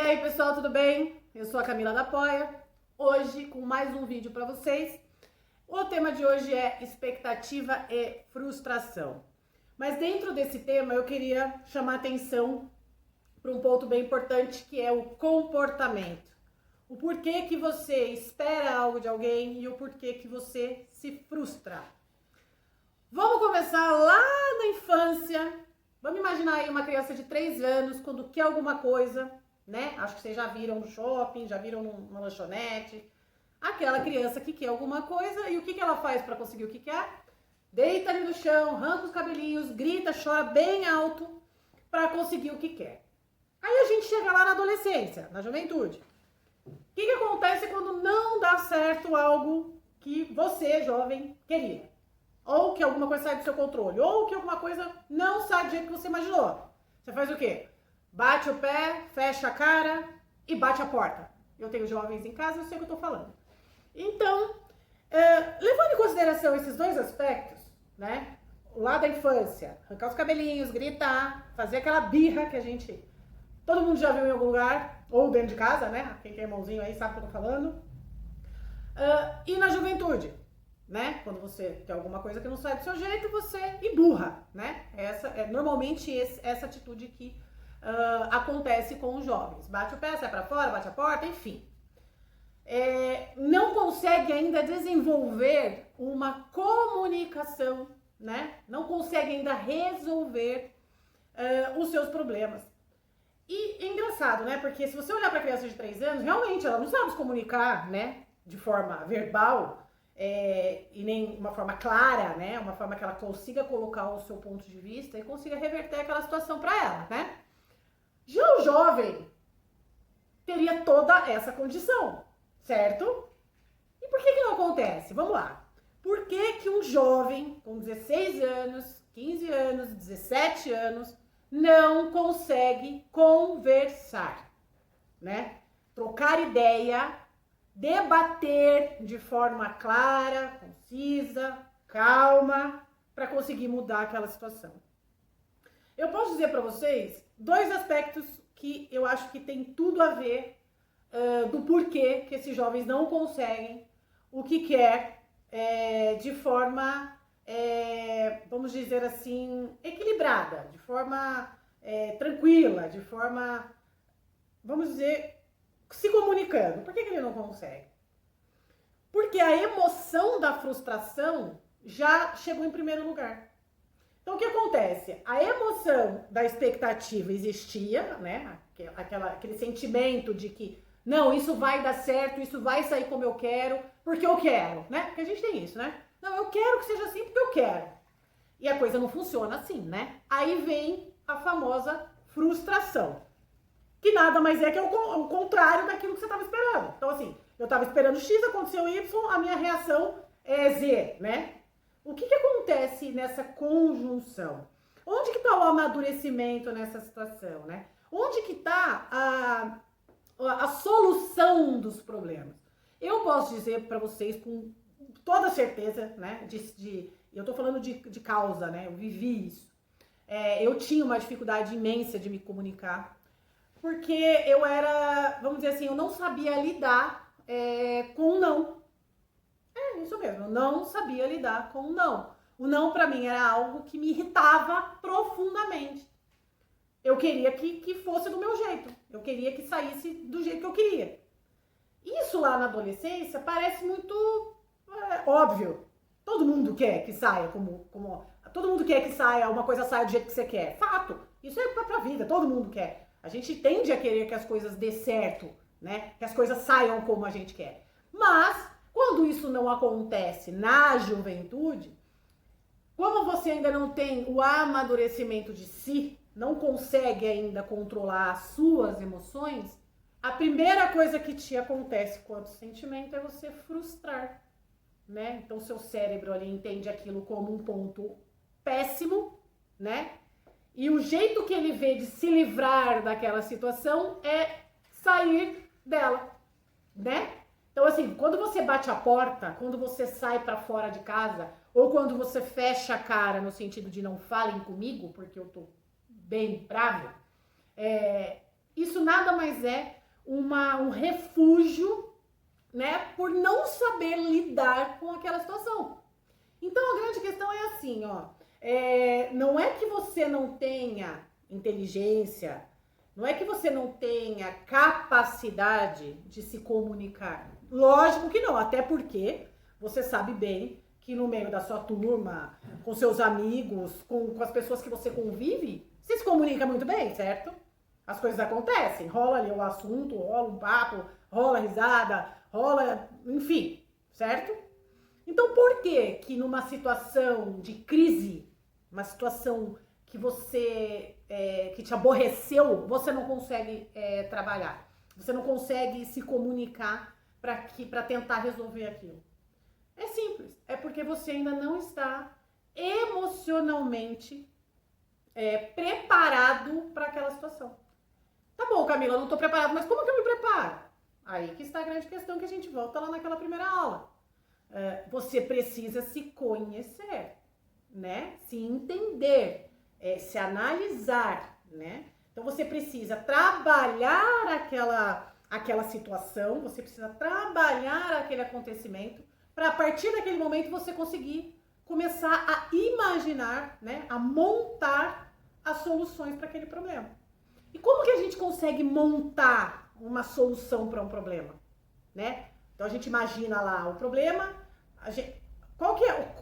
aí pessoal, tudo bem? Eu sou a Camila da Poia, hoje com mais um vídeo para vocês. O tema de hoje é expectativa e frustração. Mas dentro desse tema eu queria chamar atenção para um ponto bem importante, que é o comportamento. O porquê que você espera algo de alguém e o porquê que você se frustra. Vamos começar lá na infância. Vamos imaginar aí uma criança de 3 anos, quando quer alguma coisa, né? Acho que vocês já viram no shopping, já viram numa lanchonete. Aquela criança que quer alguma coisa e o que ela faz para conseguir o que quer? Deita ali no chão, arranca os cabelinhos, grita, chora bem alto para conseguir o que quer. Aí a gente chega lá na adolescência, na juventude. O que acontece quando não dá certo algo que você, jovem, queria? Ou que alguma coisa sai do seu controle, ou que alguma coisa não sai do jeito que você imaginou. Você faz o quê? Bate o pé, fecha a cara e bate a porta. Eu tenho jovens em casa, eu sei o que eu tô falando. Então, levando em consideração esses dois aspectos, né? Lá da infância, arrancar os cabelinhos, gritar, fazer aquela birra que todo mundo já viu em algum lugar, ou dentro de casa, né? Quem tem irmãozinho aí sabe o que eu tô falando. E na juventude, né? Quando você quer alguma coisa que não sai do seu jeito, você emburra, né? Essa é normalmente essa atitude que acontece com os jovens. Bate o pé, sai pra fora, bate a porta, enfim. Não consegue ainda desenvolver uma comunicação, né? Não consegue ainda resolver os seus problemas. E é engraçado, né? Porque se você olhar para a criança de 3 anos, realmente ela não sabe se comunicar, né? De forma verbal e nem uma forma clara, né? Uma forma que ela consiga colocar o seu ponto de vista e consiga reverter aquela situação para ela, né? Já o jovem teria toda essa condição, certo? E por que não acontece? Vamos lá. Por que um jovem com 16 anos, 15 anos, 17 anos não consegue conversar, né? Trocar ideia, debater de forma clara, concisa, calma, para conseguir mudar aquela situação? Eu posso dizer para vocês 2 aspectos que eu acho que tem tudo a ver do porquê que esses jovens não conseguem o que quer de forma, vamos dizer assim, equilibrada, de forma tranquila, de forma, vamos dizer, se comunicando. Por que ele não consegue? Porque a emoção da frustração já chegou em primeiro lugar. Então, o que acontece? A emoção da expectativa existia, né? Aquele sentimento de que, não, isso vai dar certo, isso vai sair como eu quero, porque eu quero, né? Porque a gente tem isso, né? Não, eu quero que seja assim porque eu quero. E a coisa não funciona assim, né? Aí vem a famosa frustração, que nada mais é que o contrário daquilo que você estava esperando. Então, assim, eu estava esperando X, aconteceu Y, a minha reação é Z, né? O que acontece nessa conjunção? Onde que está o amadurecimento nessa situação, né? Onde que está a solução dos problemas? Eu posso dizer para vocês com toda certeza, né? Eu tô falando de causa, né? Eu vivi isso. Eu tinha uma dificuldade imensa de me comunicar, porque eu era, vamos dizer assim, eu não sabia lidar com o não. Isso mesmo, eu não sabia lidar com o não. O não pra mim era algo que me irritava profundamente. Eu queria que fosse do meu jeito. Eu queria que saísse do jeito que eu queria. Isso lá na adolescência parece muito óbvio. Todo mundo quer que saia todo mundo quer que saia, uma coisa saia do jeito que você quer. Fato. Isso é pra vida, todo mundo quer. A gente tende a querer que as coisas dê certo, né? Que as coisas saiam como a gente quer. Mas quando isso não acontece na juventude, como você ainda não tem o amadurecimento de si, não consegue ainda controlar as suas emoções, a primeira coisa que te acontece quanto sentimento é você frustrar, né? Então seu cérebro ali entende aquilo como um ponto péssimo, né? E o jeito que ele vê de se livrar daquela situação é sair dela, né? Então, assim, quando você bate a porta, quando você sai pra fora de casa, ou quando você fecha a cara no sentido de não falem comigo, porque eu tô bem bravo, isso nada mais é um refúgio, né, por não saber lidar com aquela situação. Então a grande questão é assim, ó, não é que você não tenha inteligência, não é que você não tenha capacidade de se comunicar. Lógico que não, até porque você sabe bem que no meio da sua turma, com seus amigos, com as pessoas que você convive, você se comunica muito bem, certo? As coisas acontecem, rola ali o assunto, rola um papo, rola risada, rola, enfim, certo? Então por que numa situação de crise, uma situação que você, que te aborreceu, você não consegue trabalhar? Você não consegue se comunicar para tentar resolver aquilo? É simples, é porque você ainda não está emocionalmente preparado para aquela situação. Tá bom, Camila, eu não tô preparado, mas como que eu me preparo? Aí que está a grande questão que a gente volta lá naquela primeira aula. Você precisa se conhecer, né? Se entender, se analisar, né? Então você precisa trabalhar aquela situação, você precisa trabalhar aquele acontecimento, para a partir daquele momento você conseguir começar a imaginar, né? A montar as soluções para aquele problema. E como que a gente consegue montar uma solução para um problema, né? Então a gente imagina lá o problema,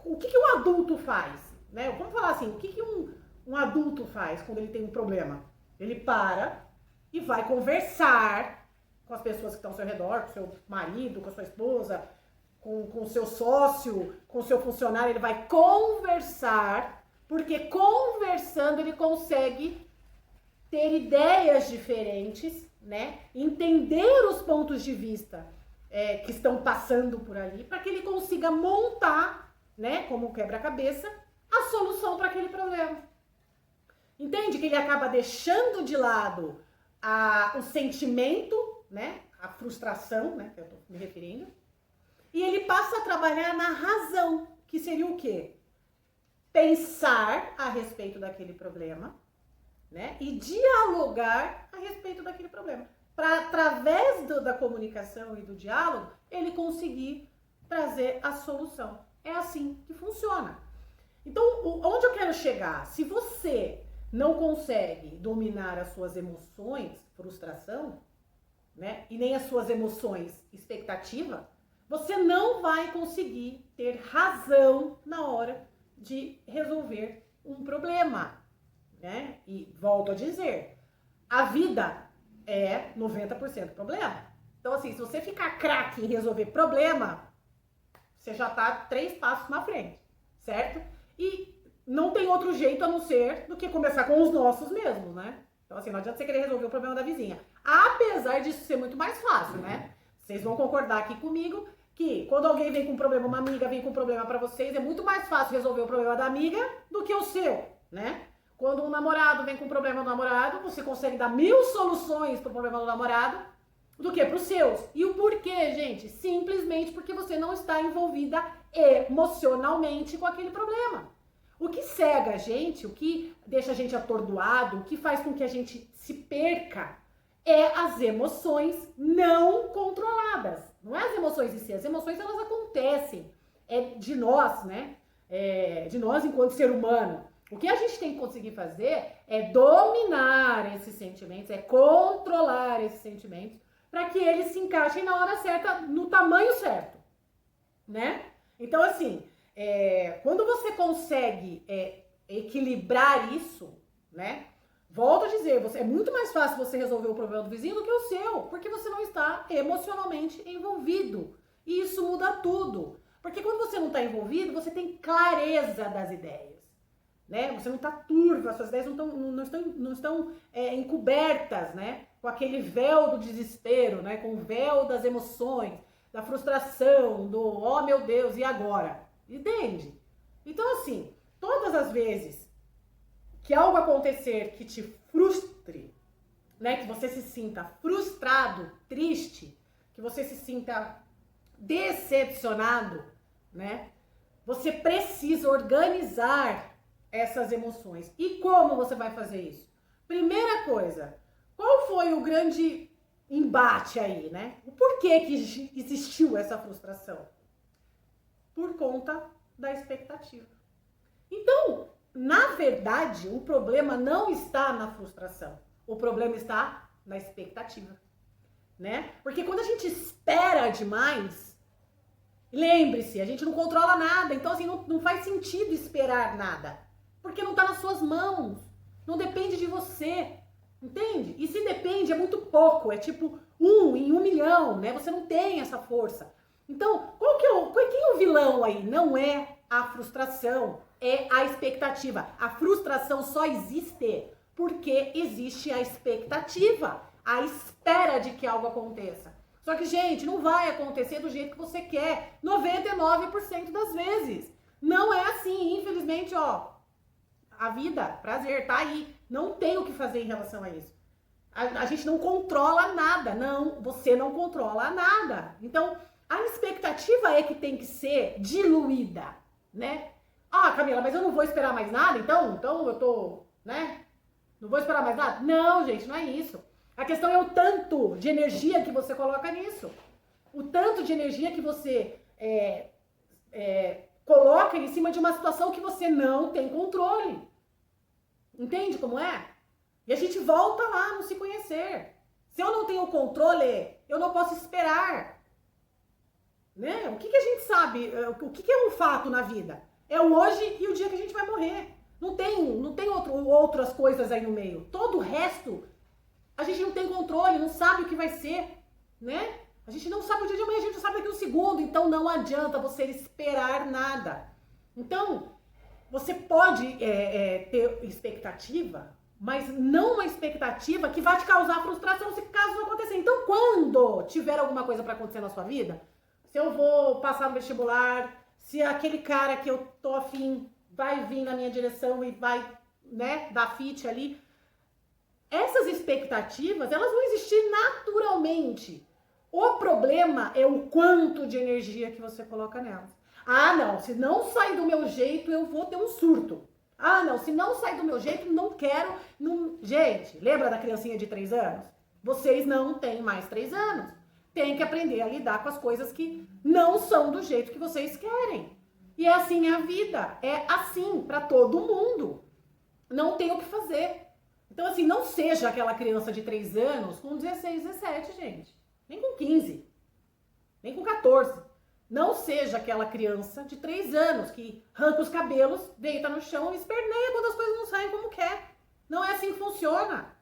o que um adulto faz, né? Vamos falar assim, o que um adulto faz quando ele tem um problema? Ele para e vai conversar com as pessoas que estão ao seu redor, com o seu marido, com a sua esposa, com o seu sócio, com o seu funcionário, ele vai conversar, porque conversando ele consegue ter ideias diferentes, né? Entender os pontos de vista que estão passando por ali, para que ele consiga montar, né, como um quebra-cabeça, a solução para aquele problema. Entende que ele acaba deixando de lado o sentimento, né, a frustração, né, que eu estou me referindo, e ele passa a trabalhar na razão, que seria o quê? Pensar a respeito daquele problema, né? E dialogar a respeito daquele problema. Para, através da comunicação e do diálogo, ele conseguir trazer a solução. É assim que funciona. Então, onde eu quero chegar? Se você não consegue dominar as suas emoções, frustração, né? E nem as suas emoções, expectativa, você não vai conseguir ter razão na hora de resolver um problema, né? E volto a dizer, a vida é 90% problema. Então, assim, se você ficar craque em resolver problema, você já tá 3 passos na frente, certo? E não tem outro jeito a não ser do que começar com os nossos mesmos, né? Então, assim, não adianta você querer resolver o problema da vizinha. Apesar disso ser muito mais fácil, né? Vocês vão concordar aqui comigo que quando alguém vem com um problema, uma amiga vem com um problema pra vocês, é muito mais fácil resolver o problema da amiga do que o seu, né? Quando um namorado vem com um problema do namorado, você consegue dar 1000 soluções pro problema do namorado do que pros seus. E o porquê, gente? Simplesmente porque você não está envolvida emocionalmente com aquele problema. O que cega a gente, o que deixa a gente atordoado, o que faz com que a gente se perca é as emoções não controladas. Não é as emoções em si, as emoções elas acontecem. É de nós, né? De nós enquanto ser humano. O que a gente tem que conseguir fazer é dominar esses sentimentos, é controlar esses sentimentos, para que eles se encaixem na hora certa, no tamanho certo, né? Então, assim, quando você consegue equilibrar isso, né? Volto a dizer, é muito mais fácil você resolver o problema do vizinho do que o seu, porque você não está emocionalmente envolvido. E isso muda tudo. Porque quando você não está envolvido, você tem clareza das ideias, né? Você não está turvo, as suas ideias não estão encobertas, né? Com aquele véu do desespero, né? Com o véu das emoções, da frustração, do oh meu Deus, e agora? Entende? Então, assim, todas as vezes que algo acontecer que te frustre, né? Que você se sinta frustrado, triste, que você se sinta decepcionado, né? Você precisa organizar essas emoções. E como você vai fazer isso? Primeira coisa, Qual foi o grande embate aí, né? O porquê que existiu essa frustração? Por conta da expectativa. Então, na verdade, o problema não está na frustração. O problema está na expectativa, né? Porque quando a gente espera demais, lembre-se, a gente não controla nada. Então, assim, não faz sentido esperar nada. Porque não está nas suas mãos. Não depende de você. Entende? E se depende, é muito pouco. É tipo 1 em 1 milhão, né? Você não tem essa força. Então, quem é o vilão aí? Não é a frustração, é a expectativa. A frustração só existe porque existe a expectativa, a espera de que algo aconteça. Só que, gente, não vai acontecer do jeito que você quer 99% das vezes. Não é assim, infelizmente, ó. A vida, prazer, tá aí. Não tem o que fazer em relação a isso. A gente não controla nada. Não, você não controla nada. Então, a expectativa é que tem que ser diluída, né? Ah, Camila, mas eu não vou esperar mais nada, então eu tô, né? Não vou esperar mais nada? Não, gente, não é isso. A questão é o tanto de energia que você coloca nisso. O tanto de energia que você coloca em cima de uma situação que você não tem controle. Entende como é? E a gente volta lá no se conhecer. Se eu não tenho controle, eu não posso esperar. Né? O que a gente sabe? O que é um fato na vida? É o hoje e o dia que a gente vai morrer. Não tem outras coisas aí no meio. Todo o resto, a gente não tem controle, não sabe o que vai ser, né? A gente não sabe o dia de amanhã, a gente não sabe daqui um segundo. Então não adianta você esperar nada. Então, você pode ter expectativa, mas não uma expectativa que vai te causar frustração se caso não acontecer. Então, quando tiver alguma coisa para acontecer na sua vida, se eu vou passar no vestibular, se aquele cara que eu tô afim vai vir na minha direção e vai, né, dar fit ali, essas expectativas, elas vão existir naturalmente. O problema é o quanto de energia que você coloca nelas. Ah, não, se não sair do meu jeito, eu vou ter um surto. Ah, não, se não sair do meu jeito, não quero. Não... Gente, lembra da criancinha de 3 anos? Vocês não têm mais 3 anos. Tem que aprender a lidar com as coisas que não são do jeito que vocês querem. E é assim a vida. É assim para todo mundo. Não tem o que fazer. Então, assim, não seja aquela criança de 3 anos com 16, 17, gente. Nem com 15. Nem com 14. Não seja aquela criança de 3 anos que arranca os cabelos, deita no chão e esperneia quando as coisas não saem como quer. Não é assim que funciona.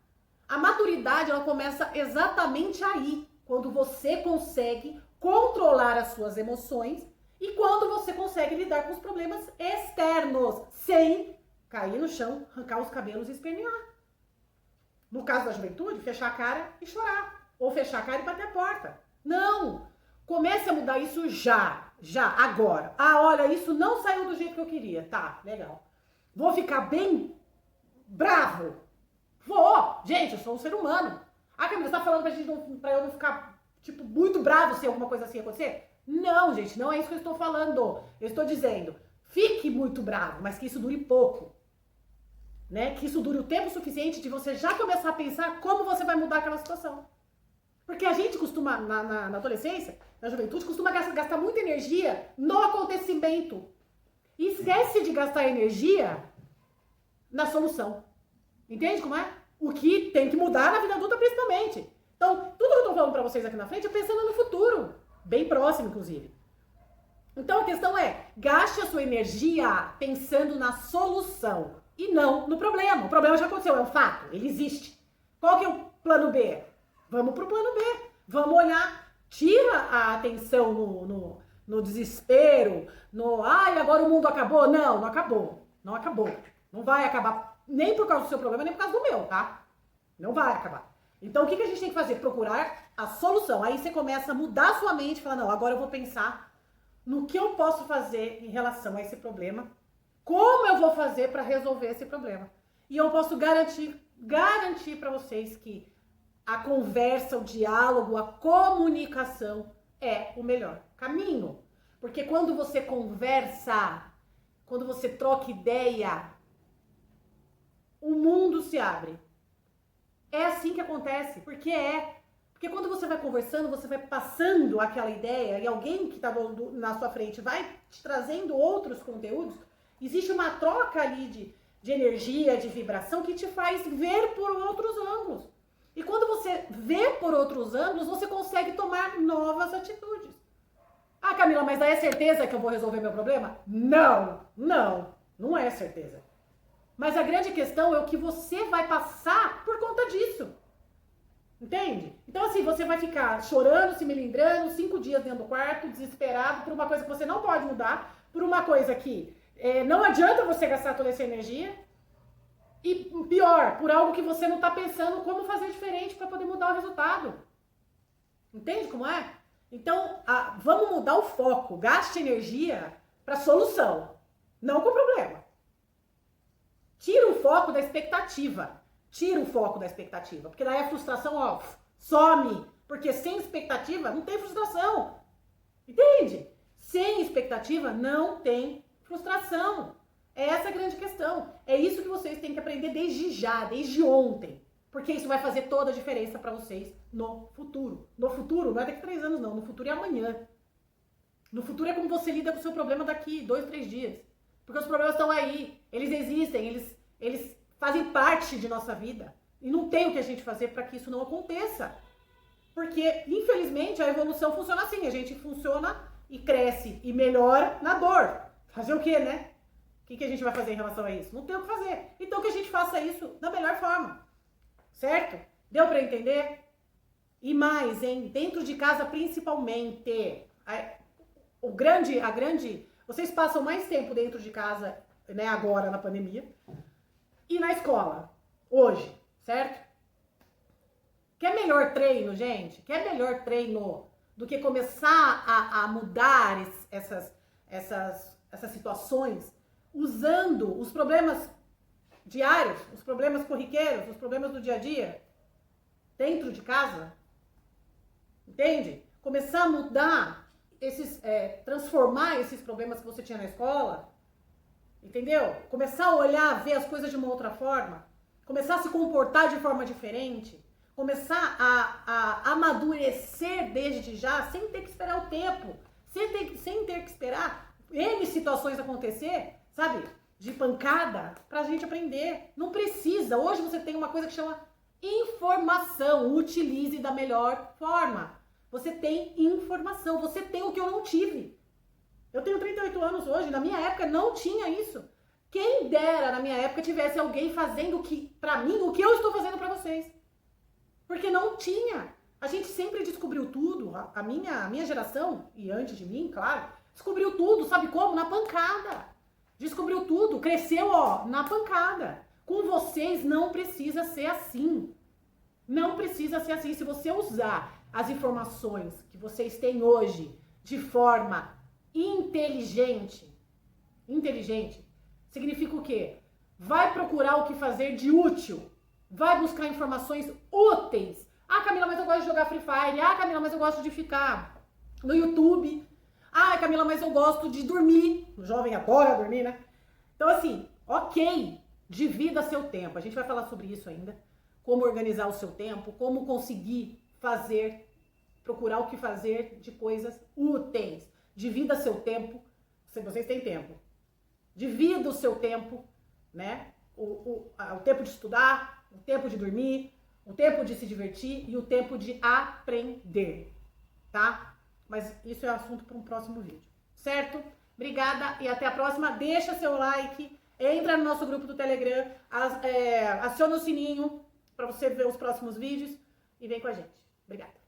A maturidade, ela começa exatamente aí. Quando você consegue controlar as suas emoções e quando você consegue lidar com os problemas externos, sem cair no chão, arrancar os cabelos e espernear. No caso da juventude, fechar a cara e chorar. Ou fechar a cara e bater a porta. Não! Comece a mudar isso já, agora. Ah, olha, isso não saiu do jeito que eu queria. Tá, legal. Vou ficar bem bravo? Vou! Gente, eu sou um ser humano. Ah, Camila, você tá falando pra eu não ficar, tipo, muito bravo se alguma coisa assim acontecer? Não, gente, não é isso que eu estou falando. Eu estou dizendo, fique muito bravo, mas que isso dure pouco. Né? Que isso dure o tempo suficiente de você já começar a pensar como você vai mudar aquela situação. Porque a gente costuma, na adolescência, na juventude, costuma gastar muita energia no acontecimento. E esquece de gastar energia na solução. Entende como é? O que tem que mudar na vida adulta, principalmente. Então, tudo que eu tô falando pra vocês aqui na frente é pensando no futuro. Bem próximo, inclusive. Então, a questão é, gaste a sua energia pensando na solução e não no problema. O problema já aconteceu, é um fato, ele existe. Qual que é o plano B? Vamos pro plano B. Vamos olhar, tira a atenção no desespero, ai, agora o mundo acabou. Não acabou. Não acabou. Não vai acabar nem por causa do seu problema, nem por causa do meu, tá? Não vai acabar. Então, o que a gente tem que fazer? Procurar a solução. Aí você começa a mudar a sua mente e falar, não, agora eu vou pensar no que eu posso fazer em relação a esse problema, como eu vou fazer para resolver esse problema. E eu posso garantir para vocês que a conversa, o diálogo, a comunicação é o melhor caminho. Porque quando você conversa, quando você troca ideia, o mundo se abre. É assim que acontece, Porque quando você vai conversando, você vai passando aquela ideia e alguém que está na sua frente vai te trazendo outros conteúdos, existe uma troca ali de energia, de vibração que te faz ver por outros ângulos. E quando você vê por outros ângulos, você consegue tomar novas atitudes. Ah, Camila, mas daí é certeza que eu vou resolver meu problema? Não é certeza. Mas a grande questão é o que você vai passar por conta disso. Entende? Então assim, você vai ficar chorando, se melindrando, 5 dias dentro do quarto, desesperado por uma coisa que você não pode mudar, por uma coisa que não adianta você gastar toda essa energia. E pior, por algo que você não está pensando como fazer diferente para poder mudar o resultado. Entende como é? Então, vamos mudar o foco. Gaste energia para solução, não com o problema. Tira o foco da expectativa. Porque daí a frustração, some. Porque sem expectativa não tem frustração. Entende? Sem expectativa não tem frustração. É essa a grande questão. É isso que vocês têm que aprender desde ontem. Porque isso vai fazer toda a diferença para vocês no futuro. No futuro não é daqui a 3 anos, não. No futuro é amanhã. No futuro é como você lida com o seu problema daqui 2, 3 dias. Porque os problemas estão aí. Eles existem. Eles fazem parte de nossa vida. E não tem o que a gente fazer para que isso não aconteça. Porque, infelizmente, a evolução funciona assim. A gente funciona e cresce e melhora na dor. Fazer o quê, né? O que a gente vai fazer em relação a isso? Não tem o que fazer. Então que a gente faça isso da melhor forma. Certo? Deu para entender? E mais, hein? Dentro de casa principalmente. Vocês passam mais tempo dentro de casa, né, agora na pandemia. E na escola, hoje, certo? Quer melhor treino, gente? Quer melhor treino do que começar a mudar essas situações? Usando os problemas diários, os problemas corriqueiros, os problemas do dia a dia, dentro de casa, entende? Começar a mudar transformar esses problemas que você tinha na escola, entendeu? Começar a olhar, ver as coisas de uma outra forma, começar a se comportar de forma diferente, começar a amadurecer desde já, sem ter que esperar o tempo, sem ter que esperar N situações acontecer, sabe, de pancada, pra gente aprender. Não precisa. Hoje você tem uma coisa que chama informação. Utilize da melhor forma. Você tem informação. Você tem o que eu não tive. Eu tenho 38 anos hoje. Na minha época não tinha isso. Quem dera na minha época tivesse alguém fazendo pra mim o que eu estou fazendo pra vocês. Porque não tinha. A gente sempre descobriu tudo. A minha geração, e antes de mim, claro, descobriu tudo. Sabe como? Na pancada. Descobriu tudo, cresceu, na pancada. Com vocês não precisa ser assim. Não precisa ser assim. Se você usar as informações que vocês têm hoje de forma inteligente, significa o quê? Vai procurar o que fazer de útil. Vai buscar informações úteis. Ah, Camila, mas eu gosto de jogar Free Fire. Ah, Camila, mas eu gosto de ficar no YouTube. Ah, Camila, mas eu gosto de dormir. O jovem adora dormir, né? Então, assim, ok, divida seu tempo. A gente vai falar sobre isso ainda. Como organizar o seu tempo, como conseguir procurar o que fazer de coisas úteis. Divida seu tempo, se vocês têm tempo. Divida o seu tempo, né? O tempo de estudar, o tempo de dormir, o tempo de se divertir e o tempo de aprender, tá? Mas isso é assunto para um próximo vídeo, certo? Obrigada e até a próxima. Deixa seu like, entra no nosso grupo do Telegram, aciona o sininho para você ver os próximos vídeos e vem com a gente. Obrigada.